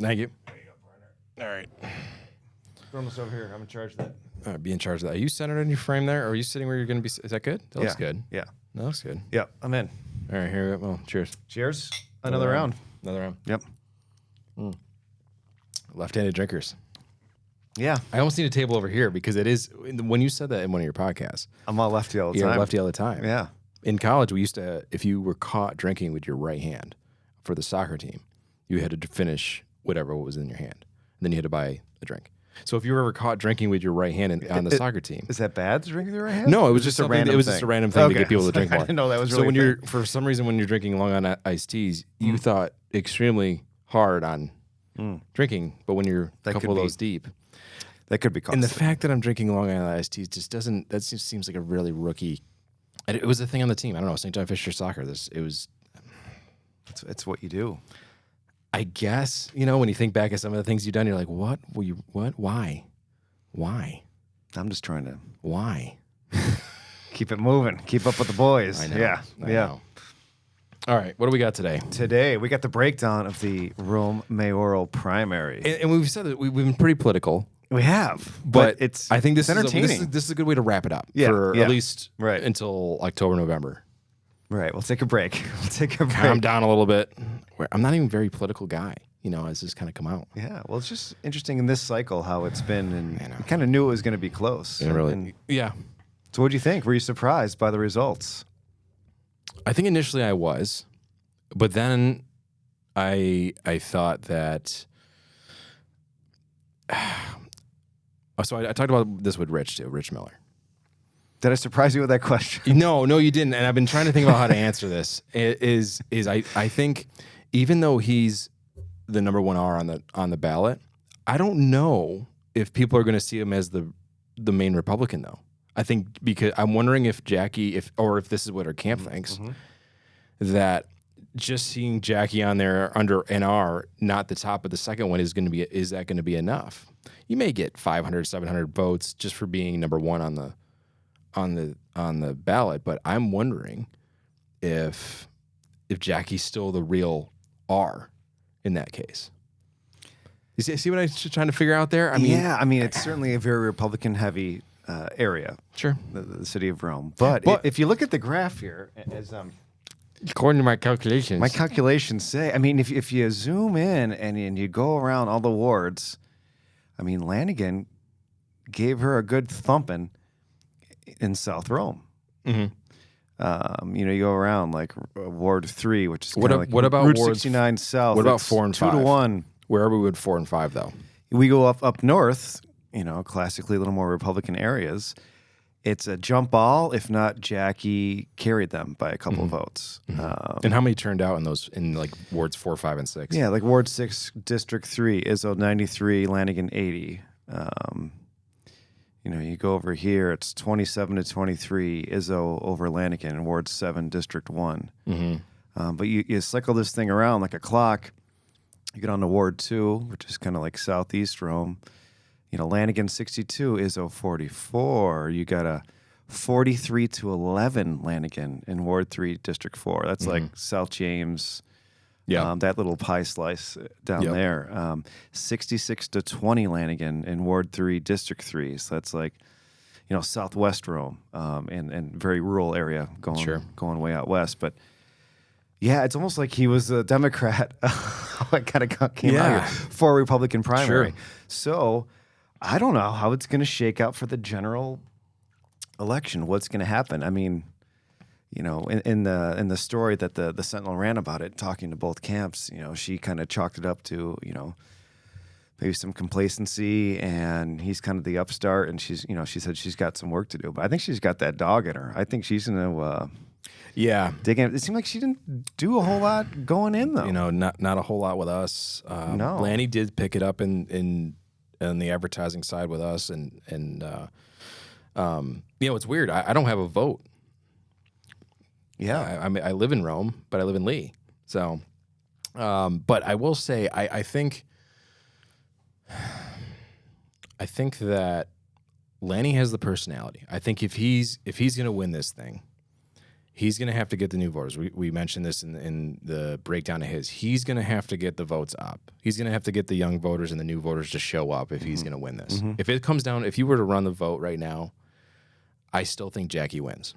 Thank you. There you go, partner. All right. Throw this over here. I'm in charge of that. Be in charge of that. Are you centered in your frame there? Or are you sitting where you're going to be? Is that good? That looks good. Yeah. That looks good. Yeah, I'm in. All right, here we go. Well, cheers. Cheers. Another round. Another round. Yep. Left-handed drinkers. Yeah. I almost need a table over here because it is, when you said that in one of your podcasts, I'm all lefty all the you're time. lefty all the time. Yeah. In college, we used to, if you were caught drinking with your right hand for the soccer team, you had to finish whatever was in your hand. And then you had to buy a drink. So if you were ever caught drinking with your right hand on the soccer team. Is that bad to drink with your right hand? No, it was just a something, random it was thing. just a random thing to get people to drink more. I didn't know that was really so when a you're, thing. for some reason, when you're drinking Long Island iced teas, you thought extremely hard on drinking, but when you're a couple of those deep. That could be costly. And the fact that I'm drinking Long Island iced teas just doesn't, that just seems like a really rookie. It was a thing on the team. I don't know, St. John Fisher Soccer. It was. It's what you do. I guess, when you think back at some of the things you've done, you're like, what? Why? I'm just trying to Why? keep it moving. Keep up with the boys. I know. Yeah. I know. All right, what do we got today? Today, we got the breakdown of the Rome mayoral primary. And we've said that we've been pretty political. We have, But it's I think this it's is entertaining. this is a good way to wrap it up Yeah, for yeah. at least Right. until October, November. Right, we'll take a break. Calm down a little bit. I'm not even a very political guy, as this kind of come out. Yeah, well, it's just interesting in this cycle how it's been, and I know. we kind of knew it was going to be close. Yeah, really. And Yeah. so, what do you think? Were you surprised by the results? I think initially I was, but then I thought that. So I talked about this with Rich too, Rich Miller. Did I surprise you with that question? No, you didn't. And I've been trying to think about how to answer this. I think even though he's the number one R on the ballot, I don't know if people are going to see him as the main Republican though. I think because I'm wondering if Jackie, if this is what her camp thinks, that just seeing Jackie on there under an R, not the top of the second one, is that going to be enough? You may get 500, 700 votes just for being number one on the ballot, but I'm wondering if Jackie's still the real R in that case. You see what I'm trying to figure out there? I mean, it's certainly a very Republican-heavy area. Sure. The city of Rome. But if you look at the graph here, as According to my calculations. my calculations say, I mean, if you zoom in and you go around all the wards, I mean, Lanigan gave her a good thumping in South Rome. Mm-hmm. You go around like Ward 3, which is What kinda like about Route wards- 69 South. what about It's 4 and 5? 2-1. Where are we with 4 and 5 though? We go up north, classically a little more Republican areas. It's a jump ball. If not, Jackie carried them by a couple of votes. And how many turned out in like wards 4, 5, and 6? Yeah, like Ward 6, District 3, Izzo 93, Lanigan 80. You go over here, it's 27 to 23, Izzo over Lanigan, Ward 7, District 1. Mm-hmm. But you cycle this thing around like a clock. You get on to Ward 2, which is kind of like southeast Rome. Lanigan 62, Izzo 44. You got a 43 to 11 Lanigan in Ward 3, District 4. That's like South James. Yeah. That little pie slice down Yep. there. 66 to 20 Lanigan in Ward 3, District 3. So that's like, Southwest Rome and very rural area going way out west. But yeah, it's almost like he was a Democrat. It kind of came out here for a Republican primary. Sure. So I don't know how it's going to shake out for the general election. What's going to happen? I mean, in the story that the Sentinel ran about it, talking to both camps, she kind of chalked it up to, maybe some complacency, and he's kind of the upstart, and she said she's got some work to do. But I think she's got that dog in her. I think she's going to dig in. It seemed like she didn't do a whole lot going in, though. Not a whole lot with us. No. Lanny did pick it up in the advertising side with us, and it's weird. I don't have a vote. Yeah. I live in Rome, but I live in Lee. So, but I will say, I think that Lanny has the personality. I think if he's going to win this thing, He's going to have to get the new voters. We mentioned this in the breakdown of his. He's going to have to get the votes up. He's going to have to get the young voters and the new voters to show up if he's going to win this. If it comes down, if you were to run the vote right now, I still think Jackie wins.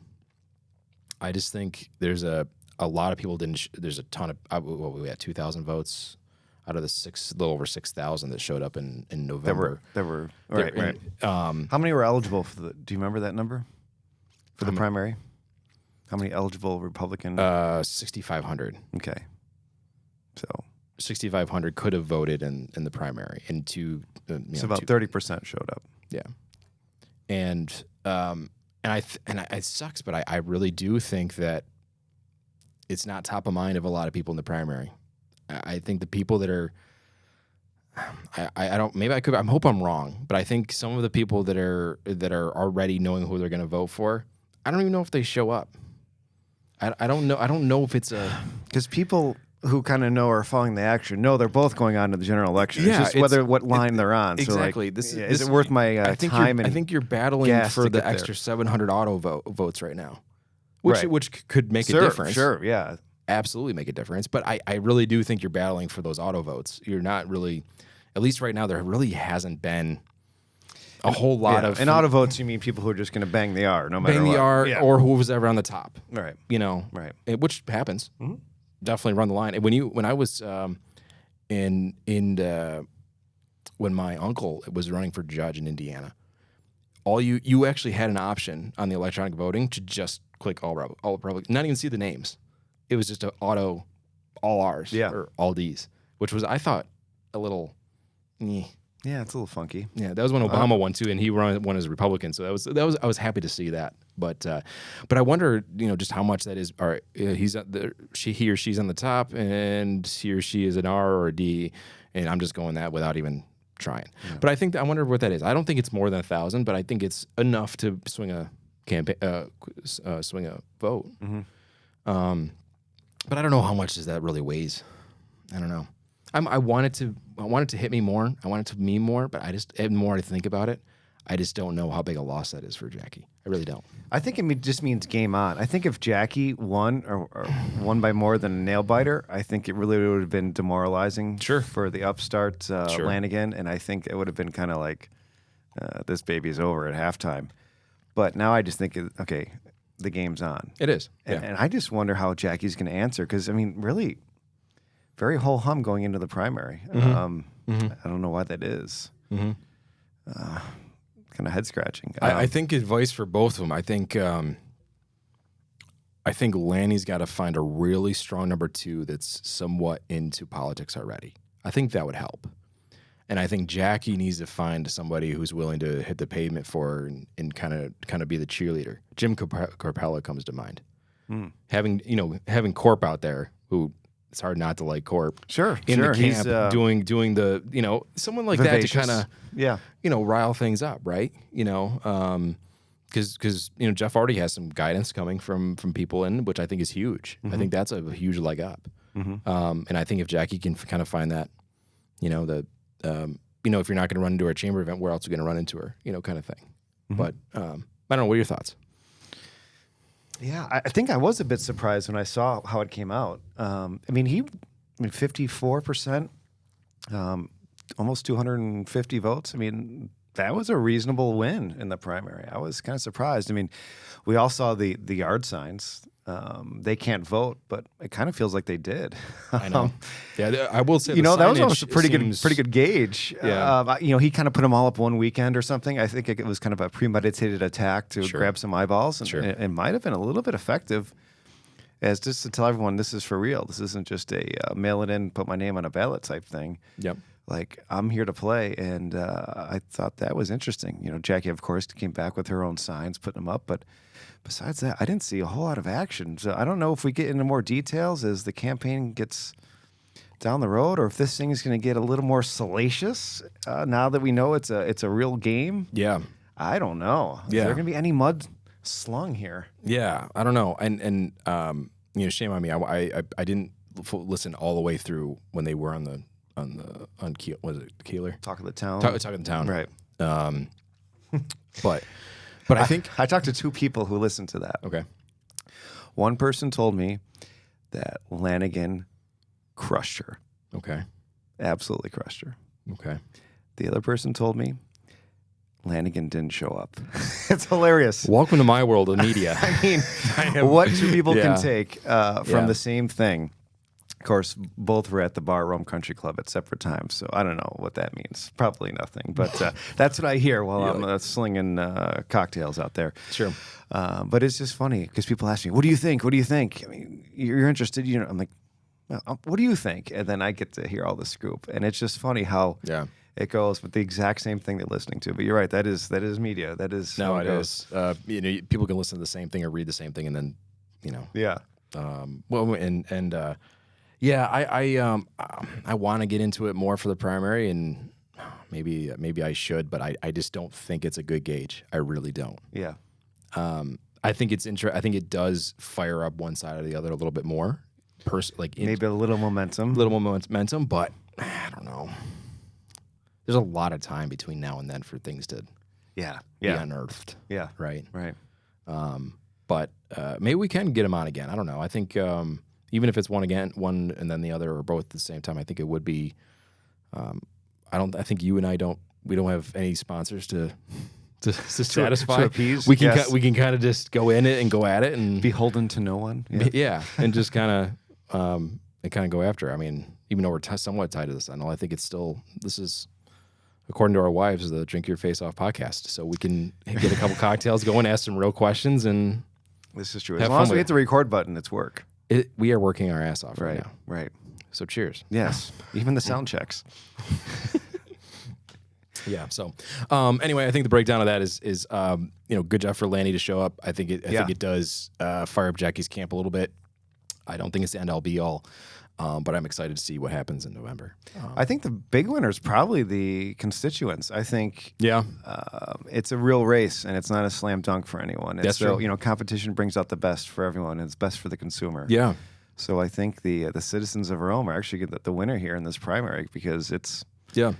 I just think there's a lot of people didn't. There's a ton of we had 2,000 votes out of the little over 6,000 that showed up in November. That were right. How many were eligible for the? Do you remember that number for the primary? How many eligible Republican? 6,500. Okay, so 6,500 could have voted in the primary, and so about 30% showed up. Yeah, and it sucks, but I really do think that it's not top of mind of a lot of people in the primary. I think the people that are, I don't, maybe I hope I'm wrong, but I think some of the people that are already knowing who they're going to vote for, I don't even know if they show up. I don't know. I don't know if it's because people who kind of know are following the action know they're both going on to the general election. Yeah, it's just what line they're on. Exactly. So like, is it worth my time? I think you're battling for the extra 700 auto votes right now, which could make a difference. Sure, yeah, absolutely make a difference. But I really do think you're battling for those auto votes. You're not really, at least right now, there really hasn't been a whole lot of. And auto votes, you mean people who are just going to bang the R, no matter what. Bang the R, or who was ever on the top. Right. Right. Which happens. Mm-hmm. Definitely run the line. And when I was when my uncle was running for judge in Indiana, you actually had an option on the electronic voting to just click all Republican, not even see the names. It was just an auto, all R's or all D's, which was, I thought, a little. Yeah, it's a little funky. Yeah, that was when Obama won too, and he won as a Republican. So that was I was happy to see that. But I wonder, just how much that is. All right, he or she's on the top, and he or she is an R or a D, and I'm just going that without even trying. Yeah. But I wonder what that is. I don't think it's more than 1,000, but I think it's enough to swing a swing a vote. Mm-hmm. But I don't know how much does that really weighs. I don't know. I want it to hit me more. I want it to mean more, but the more I think about it, I just don't know how big a loss that is for Jackie. I really don't. I think it just means game on. I think if Jackie won or won by more than a nail biter, I think it really would have been demoralizing for the upstart Lanigan, and I think it would have been kind of like this baby's over at halftime. But now I just think, okay, the game's on. It is. And I just wonder how Jackie's going to answer because, I mean, really, very ho-hum going into the primary. Mm-hmm. I don't know why that is. Mm-hmm. Kind of head-scratching. I think advice for both of them. I think Lanny's got to find a really strong number two that's somewhat into politics already. I think that would help. And I think Jackie needs to find somebody who's willing to hit the pavement for her and kind of be the cheerleader. Jim Corpella comes to mind. Mm. Having Corp out there, who it's hard not to like Corp. Sure, in the camp, doing the someone like vivacious. That to kind of rile things up, right? Because Jeff already has some guidance coming from people in, which I think is huge. Mm-hmm. I think that's a huge leg up. Mm-hmm. And I think if Jackie can kind of find that, if you're not going to run into her chamber event, where else are you going to run into her? Kind of thing. Mm-hmm. But I don't know. What are your thoughts? Yeah, I think I was a bit surprised when I saw how it came out. 54%, almost 250 votes. I mean, that was a reasonable win in the primary. I was kind of surprised. I mean, we all saw the yard signs. They can't vote, but it kind of feels like they did. I know. Yeah, I will say. That was almost a pretty good gauge. Yeah. He kind of put them all up one weekend or something. I think it was kind of a premeditated attack to grab some eyeballs, and it might have been a little bit effective, as just to tell everyone this is for real. This isn't just a mail it in, put my name on a ballot type thing. Yep. Like, I'm here to play, and I thought that was interesting. Jackie, of course, came back with her own signs, putting them up, but besides that, I didn't see a whole lot of action. So I don't know if we get into more details as the campaign gets down the road, or if this thing is going to get a little more salacious now that we know it's a real game. Yeah. I don't know. Is there going to be any mud slung here? Yeah, I don't know. And shame on me. I didn't listen all the way through when they were on was it Keeler? Talk of the Town. Talk of the Town. Right. But I think I talked to two people who listened to that. Okay. One person told me that Lanigan crushed her. Okay. Absolutely crushed her. Okay. The other person told me Lanigan didn't show up. It's hilarious. Welcome to my world of media. I mean, what two people Yeah. can take from the same thing? Of course, both were at the bar Rome Country Club at separate times, so I don't know what that means. Probably nothing, but that's what I hear while I'm slinging cocktails out there. Sure. But it's just funny because people ask me, "What do you think? What do you think?" I mean, you're interested, you know? I'm like, well, "What do you think?" And then I get to hear all the scoop, and it's just funny how it goes with the exact same thing they're listening to. But you're right, that is media. That is No, how it goes. is. People can listen to the same thing or read the same thing, and then, Yeah. I want to get into it more for the primary, and maybe I should, but I just don't think it's a good gauge. I really don't. Yeah. I think it's I think it does fire up one side or the other a little bit more. Maybe a little momentum. Little momentum, but I don't know. There's a lot of time between now and then for things to be unearthed. Yeah. Right. Right. But maybe we can get him on again. I don't know. I think even if it's one and then the other, or both at the same time, I think it would be. I think you and I don't have any sponsors to satisfy. To appease. We can Yes. we can kind of just go in it and go at it and Beholden to no one. and just kind of go after. I mean, even though we're somewhat tied to this, I think it's still this is. According to our wives, the Drink Your Face Off podcast. So we can get a couple cocktails going, ask some real questions, and This is true. Have As long fun as we with hit the record button, it's work. we are working our ass off right now. Right. So cheers. Yes. Even the sound checks. Yeah. So anyway, I think the breakdown of that is good job for Lanny to show up. I think it does fire up Jackie's camp a little bit. I don't think it's the end all be all. But I'm excited to see what happens in November. I think the big winner is probably the constituents. I think it's a real race, and it's not a slam dunk for anyone. That's true. Competition brings out the best for everyone, and it's best for the consumer. Yeah. So I think the citizens of Rome are actually the winner here in this primary because it's going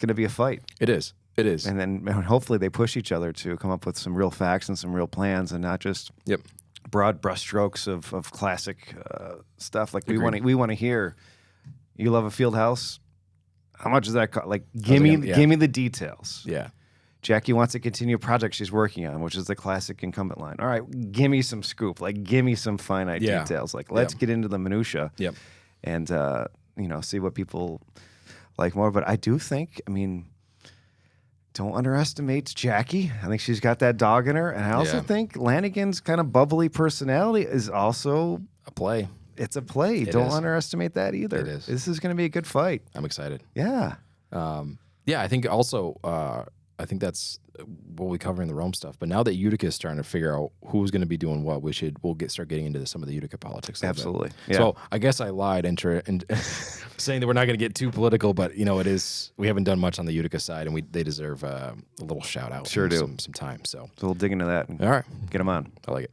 to be a fight. It is. And then hopefully they push each other to come up with some real facts and some real plans, and not just broad brushstrokes of classic stuff. Like we want to hear. You love a field house? How much does that cost? Like give me the details. Yeah. Jackie wants to continue a project she's working on, which is the classic incumbent line. All right, give me some scoop. Like give me some finite details. Like let's get into the minutia. Yep. And see what people like more. But I do think, don't underestimate Jackie. I think she's got that dog in her. And I also think Lanigan's kind of bubbly personality is also a play. It's a play. Don't underestimate that either. It is. This is going to be a good fight. I'm excited. Yeah. I think also, I think that's what we cover in the Rome stuff. But now that Utica is starting to figure out who's going to be doing what, we'll start getting into some of the Utica politics. Absolutely. Yeah. So I guess I lied and saying that we're not going to get too political, but it is. We haven't done much on the Utica side, and they deserve a little shout out. Sure do. Some time. So we'll dig into that. All right, Get them on. I like it.